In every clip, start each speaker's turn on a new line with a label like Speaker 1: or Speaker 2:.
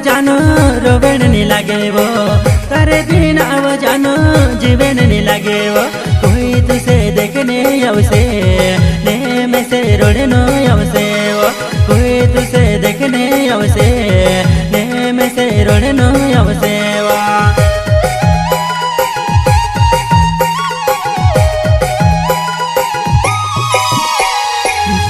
Speaker 1: जानो रोवेण नि लागे वो, तारे बिन अब जानो जीवन नि लागे वो। कोई तुसे देखने अवसे ने में से रोड़नो अवसे वो, कोई तुसे देखने अवसे ने में से रोड़नो अवसे वो।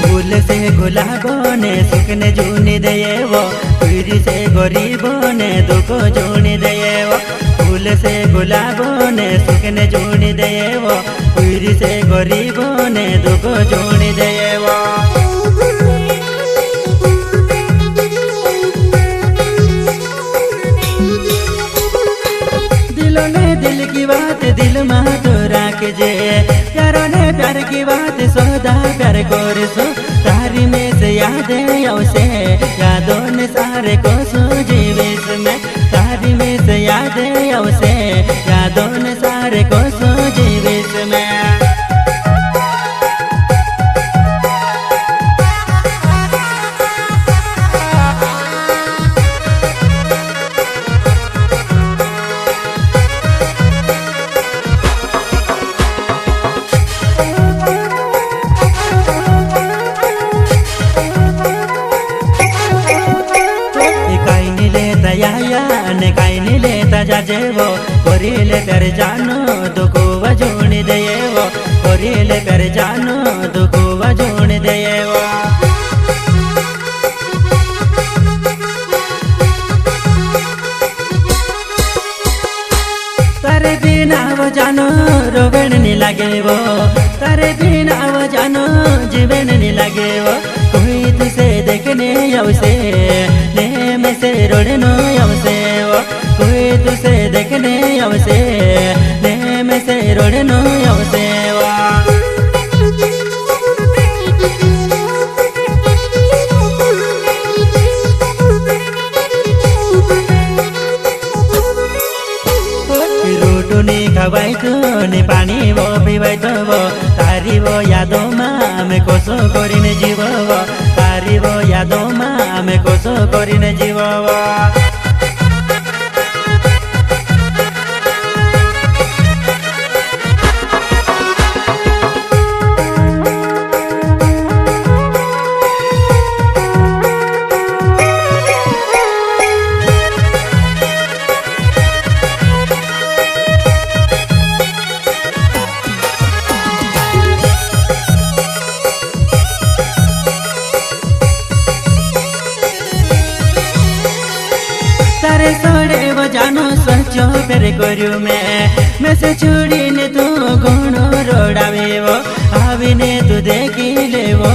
Speaker 1: फूल से गुलाब ने सुखने जूनी दये वो, पीरी से गरीब ने दुख जूनी दये वो। फूल से गुलाब ने सुखने जूनी दये वो, पीरी से गरीब ने दुख जूनी दये वो। दिलों ने दिल की बात दिल में तो राख जे, प्यारों ने प्यार की बात सौदा प्यार कोर सो। तारी में से यादें अवसे यादों ने सारे को सो जीविस में, तारी में से यादें अवसे यादों ने सारे को सो जीविस में। काई नि लेता जाजे वो, कोरिले प्यार जानो दुखो वजूनी दये वो, कोरिले प्यार जानो दुखो वजूनी दये वो। तारे बिना वो जानो रोवेण नि लागे वो, तारे बिना वो जानो जीवन नि लागे वो। कोई तुसे देखने अवसे ने में से रोड़नो अवसे वो, कोई तुसे देखने अवसे ने में से रोड़नो अवसे वो। रोटुनी खवाई तो नि पानी वो पीवाई तो वो, तारी वो यादों में मैं कोसो करिने जीव वो, तारी वो यादों में मैं कोसो करिने जीव वो। तारे सोड़े वो जानो सोचो फिर करू मैं से छुड़ी ने तू घोड़ो रोड़ावे वो। आवी ने तू देखी ले वो,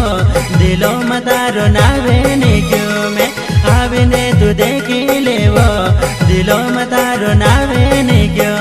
Speaker 1: दिलो मतारो नावे ने क्यों मैं, आवी ने तू देखी ले वो, दिलो मतारो नावे ने क्यों।